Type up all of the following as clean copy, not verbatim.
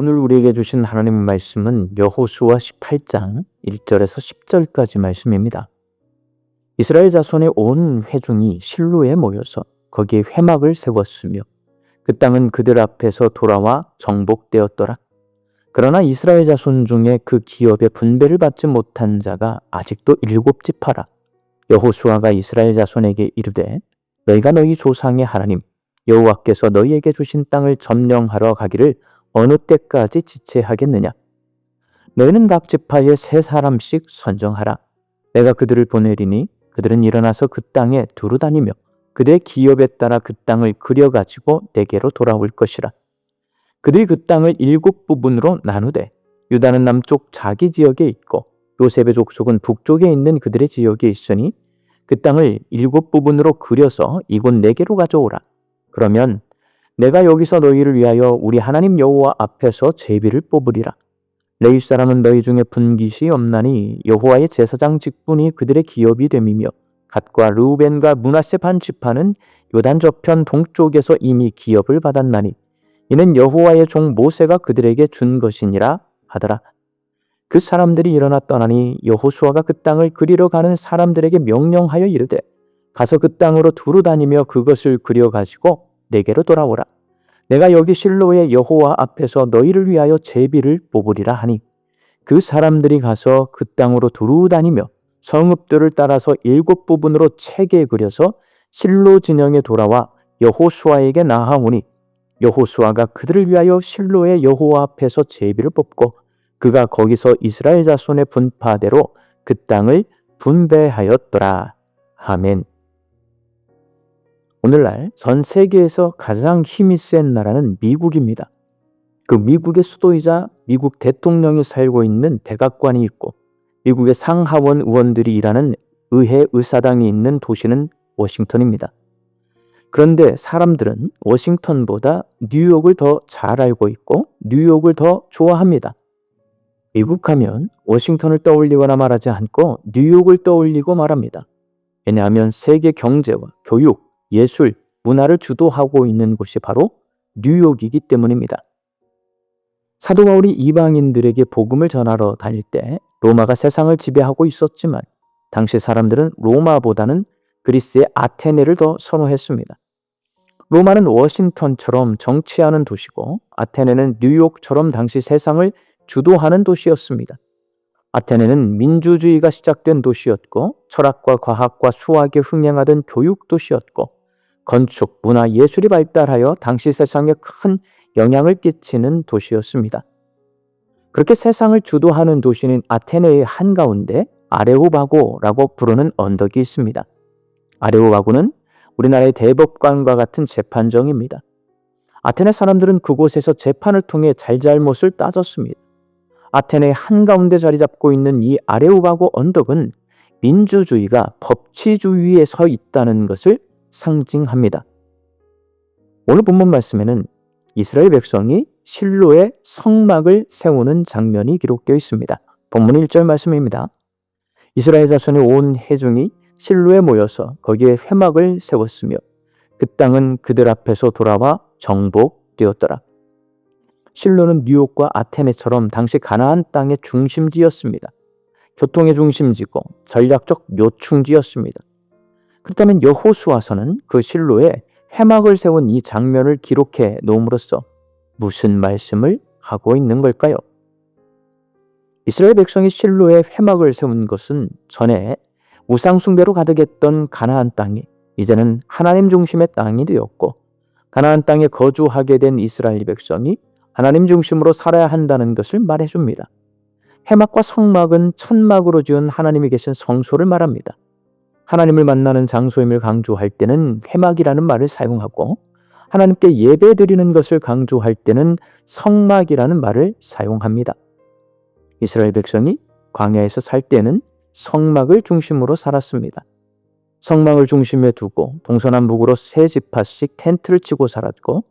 오늘 우리에게 주신 하나님의 말씀은 여호수아 18장 1절에서 10절까지 말씀입니다. 이스라엘 자손의 온 회중이 실로에 모여서 거기에 회막을 세웠으며 그 땅은 그들 앞에서 돌아와 정복되었더라. 그러나 이스라엘 자손 중에 그 기업의 분배를 받지 못한 자가 아직도 7지파라. 여호수아가 이스라엘 자손에게 이르되 너희가 너희 조상의 하나님 여호와께서 너희에게 주신 땅을 점령하러 가기를 어느 때까지 지체하겠느냐? 너희는 각 지파에 3사람씩 선정하라. 내가 그들을 보내리니 그들은 일어나서 그 땅에 두루 다니며 그들의 기업에 따라 그 땅을 그려가지고 내게로 돌아올 것이라. 그들이 그 땅을 7부분으로 나누되 유다는 남쪽 자기 지역에 있고 요셉의 족속은 북쪽에 있는 그들의 지역에 있으니 그 땅을 7부분으로 그려서 이곳 내게로 가져오라. 그러면 내가 여기서 너희를 위하여 우리 하나님 여호와 앞에서 제비를 뽑으리라. 레위 사람은 너희 중에 분깃이 없나니 여호와의 제사장 직분이 그들의 기업이 됨이며 갓과 르우벤과 므낫세 반 지파는 요단 저편 동쪽에서 이미 기업을 받았나니 이는 여호와의 종 모세가 그들에게 준 것이니라 하더라. 그 사람들이 일어나 떠나니 여호수아가 그 땅을 그리러 가는 사람들에게 명령하여 이르되 가서 그 땅으로 두루 다니며 그것을 그려가지고 내게로 돌아오라. 내가 여기 실로의 여호와 앞에서 너희를 위하여 제비를 뽑으리라 하니 그 사람들이 가서 그 땅으로 두루 다니며 성읍들을 따라서 7부분으로 체게 그려서 실로 진영에 돌아와 여호수아에게 나아오니 여호수아가 그들을 위하여 실로의 여호와 앞에서 제비를 뽑고 그가 거기서 이스라엘 자손의 분파대로 그 땅을 분배하였더라. 아멘. 오늘날 전 세계에서 가장 힘이 센 나라는 미국입니다. 그 미국의 수도이자 미국 대통령이 살고 있는 백악관이 있고 미국의 상하원 의원들이 일하는 의회 의사당이 있는 도시는 워싱턴입니다. 그런데 사람들은 워싱턴보다 뉴욕을 더 잘 알고 있고 뉴욕을 더 좋아합니다. 미국 하면 워싱턴을 떠올리거나 말하지 않고 뉴욕을 떠올리고 말합니다. 왜냐하면 세계 경제와 교육, 예술, 문화를 주도하고 있는 곳이 바로 뉴욕이기 때문입니다. 사도 바울이 이방인들에게 복음을 전하러 다닐 때 로마가 세상을 지배하고 있었지만 당시 사람들은 로마보다는 그리스의 아테네를 더 선호했습니다. 로마는 워싱턴처럼 정치하는 도시고 아테네는 뉴욕처럼 당시 세상을 주도하는 도시였습니다. 아테네는 민주주의가 시작된 도시였고 철학과 과학과 수학에 흥행하던 교육 도시였고 건축, 문화, 예술이 발달하여 당시 세상에 큰 영향을 끼치는 도시였습니다. 그렇게 세상을 주도하는 도시는 아테네의 한가운데 아레오바고라고 부르는 언덕이 있습니다. 아레오바고는 우리나라의 대법관과 같은 재판정입니다. 아테네 사람들은 그곳에서 재판을 통해 잘잘못을 따졌습니다. 아테네의 한가운데 자리 잡고 있는 이 아레오바고 언덕은 민주주의가 법치주의에 서 있다는 것을 상징합니다. 오늘 본문 말씀에는 이스라엘 백성이 실로에 성막을 세우는 장면이 기록되어 있습니다. 본문 1절 말씀입니다. 이스라엘 자손의 온 회중이 실로에 모여서 거기에 회막을 세웠으며 그 땅은 그들 앞에서 돌아와 정복되었더라. 실로는 뉴욕과 아테네처럼 당시 가나안 땅의 중심지였습니다. 교통의 중심지고 전략적 요충지였습니다. 그렇다면 여호수아서는 그 실로에 회막을 세운 이 장면을 기록해 놓음으로써 무슨 말씀을 하고 있는 걸까요? 이스라엘 백성이 실로에 회막을 세운 것은 전에 우상 숭배로 가득했던 가나안 땅이 이제는 하나님 중심의 땅이 되었고 가나안 땅에 거주하게 된 이스라엘 백성이 하나님 중심으로 살아야 한다는 것을 말해줍니다. 회막과 성막은 천막으로 지은 하나님이 계신 성소를 말합니다. 하나님을 만나는 장소임을 강조할 때는 회막이라는 말을 사용하고 하나님께 예배드리는 것을 강조할 때는 성막이라는 말을 사용합니다. 이스라엘 백성이 광야에서 살 때는 성막을 중심으로 살았습니다. 성막을 중심에 두고 동서남북으로 3지파씩 텐트를 치고 살았고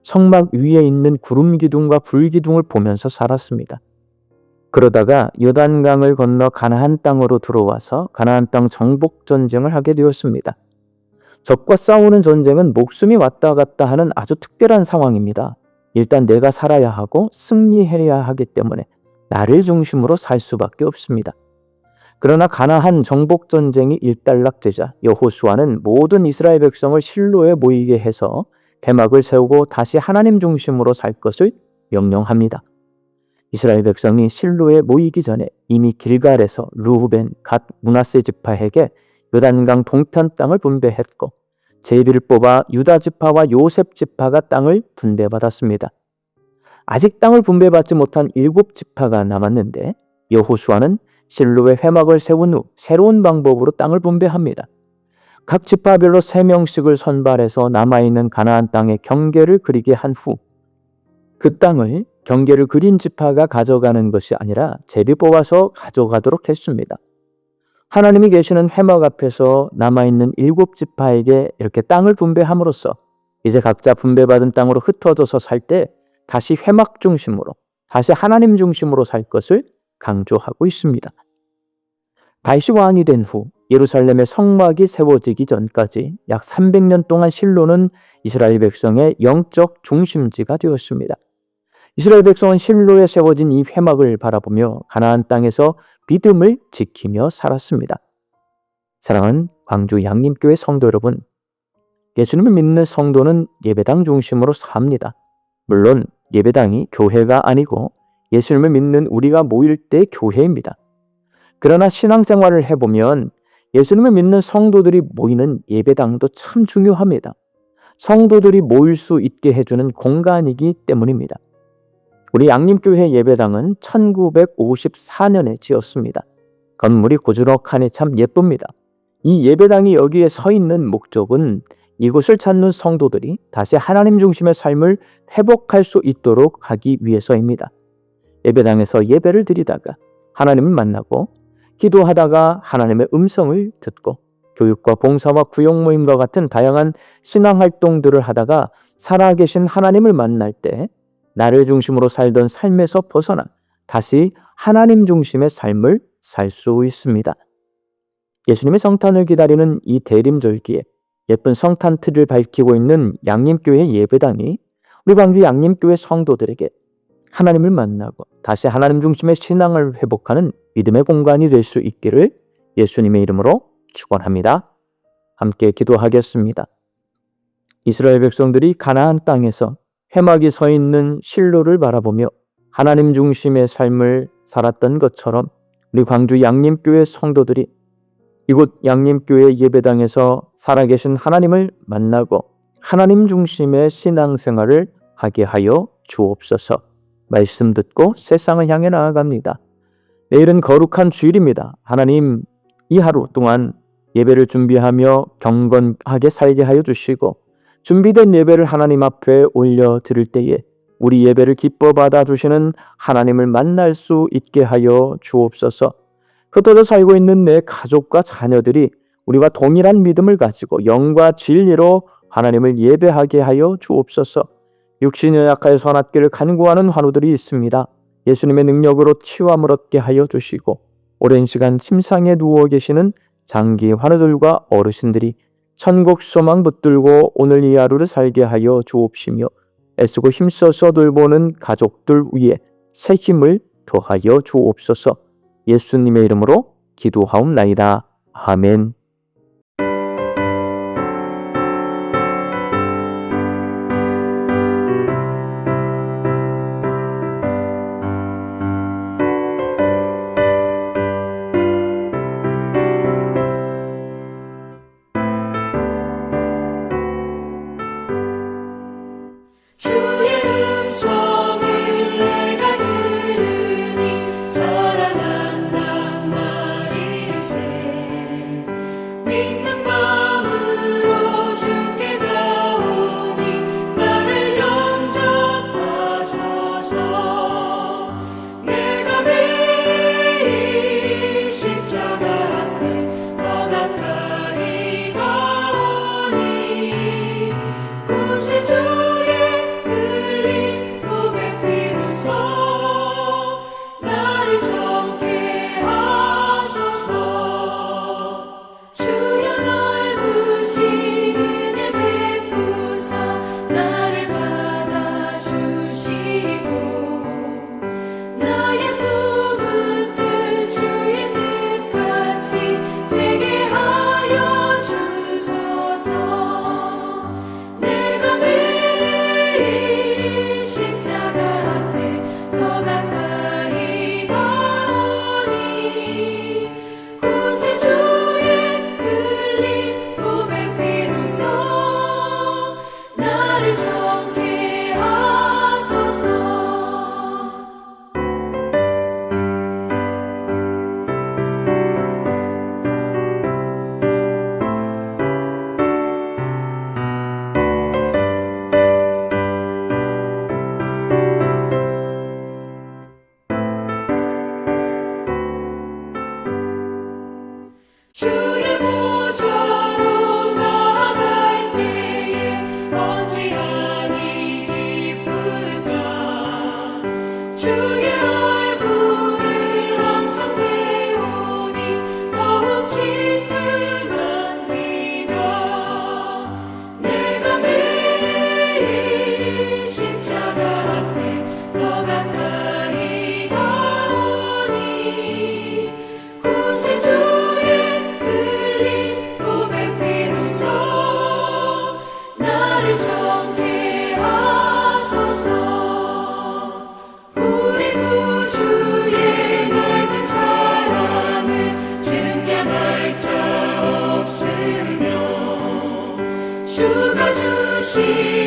성막 위에 있는 구름 기둥과 불 기둥을 보면서 살았습니다. 그러다가 요단강을 건너 가나안 땅으로 들어와서 가나안 땅 정복 전쟁을 하게 되었습니다. 적과 싸우는 전쟁은 목숨이 왔다 갔다 하는 아주 특별한 상황입니다. 일단 내가 살아야 하고 승리해야 하기 때문에 나를 중심으로 살 수밖에 없습니다. 그러나 가나안 정복 전쟁이 일단락되자 여호수아는 모든 이스라엘 백성을 실로에 모이게 해서 회막을 세우고 다시 하나님 중심으로 살 것을 명령합니다. 이스라엘 백성이 실로에 모이기 전에 이미 길갈에서 르우벤, 갓, 므낫세 지파에게 요단강 동편 땅을 분배했고 제비를 뽑아 유다 지파와 요셉 지파가 땅을 분배받았습니다. 아직 땅을 분배받지 못한 7지파가 남았는데 여호수아는 실로에 회막을 세운 후 새로운 방법으로 땅을 분배합니다. 각 지파별로 3명씩을 선발해서 남아있는 가나안 땅의 경계를 그리게 한 후 그 땅을 경계를 그린 지파가 가져가는 것이 아니라 제비 뽑아서 가져가도록 했습니다. 하나님이 계시는 회막 앞에서 남아있는 7지파에게 이렇게 땅을 분배함으로써 이제 각자 분배받은 땅으로 흩어져서 살 때 다시 회막 중심으로, 다시 하나님 중심으로 살 것을 강조하고 있습니다. 다윗이 왕이 된 후 예루살렘의 성막이 세워지기 전까지 약 300년 동안 실로는 이스라엘 백성의 영적 중심지가 되었습니다. 이스라엘 백성은 실로에 세워진 이 회막을 바라보며 가나안 땅에서 믿음을 지키며 살았습니다. 사랑하는 광주 양림교회 성도 여러분, 예수님을 믿는 성도는 예배당 중심으로 삽니다. 물론 예배당이 교회가 아니고 예수님을 믿는 우리가 모일 때 교회입니다. 그러나 신앙생활을 해보면 예수님을 믿는 성도들이 모이는 예배당도 참 중요합니다. 성도들이 모일 수 있게 해주는 공간이기 때문입니다. 우리 양림교회 예배당은 1954년에 지었습니다. 건물이 고즈넉하니 참 예쁩니다. 이 예배당이 여기에 서 있는 목적은 이곳을 찾는 성도들이 다시 하나님 중심의 삶을 회복할 수 있도록 하기 위해서입니다. 예배당에서 예배를 드리다가 하나님을 만나고 기도하다가 하나님의 음성을 듣고 교육과 봉사와 구역 모임과 같은 다양한 신앙 활동들을 하다가 살아계신 하나님을 만날 때 나를 중심으로 살던 삶에서 벗어나 다시 하나님 중심의 삶을 살 수 있습니다. 예수님의 성탄을 기다리는 이 대림절기에 예쁜 성탄 틀을 밝히고 있는 양림교회 예배당이 우리 광주 양림교회 성도들에게 하나님을 만나고 다시 하나님 중심의 신앙을 회복하는 믿음의 공간이 될 수 있기를 예수님의 이름으로 축원합니다. 함께 기도하겠습니다. 이스라엘 백성들이 가나안 땅에서 회막이 서 있는 실로를 바라보며 하나님 중심의 삶을 살았던 것처럼 우리 광주 양림교회 성도들이 이곳 양림교회 예배당에서 살아계신 하나님을 만나고 하나님 중심의 신앙생활을 하게 하여 주옵소서. 말씀 듣고 세상을 향해 나아갑니다. 내일은 거룩한 주일입니다. 하나님, 이 하루 동안 예배를 준비하며 경건하게 살게 하여 주시고 준비된 예배를 하나님 앞에 올려드릴 때에 우리 예배를 기뻐 받아주시는 하나님을 만날 수 있게 하여 주옵소서. 흩어져 살고 있는 내 가족과 자녀들이 우리와 동일한 믿음을 가지고 영과 진리로 하나님을 예배하게 하여 주옵소서. 육신이 약하여 선악기를 간구하는 환우들이 있습니다. 예수님의 능력으로 치유함을 얻게 하여 주시고 오랜 시간 침상에 누워 계시는 장기 환우들과 어르신들이 천국 소망 붙들고 오늘 이 하루를 살게 하여 주옵시며 애쓰고 힘써서 돌보는 가족들 위에 새 힘을 더하여 주옵소서. 예수님의 이름으로 기도하옵나이다. 아멘. 시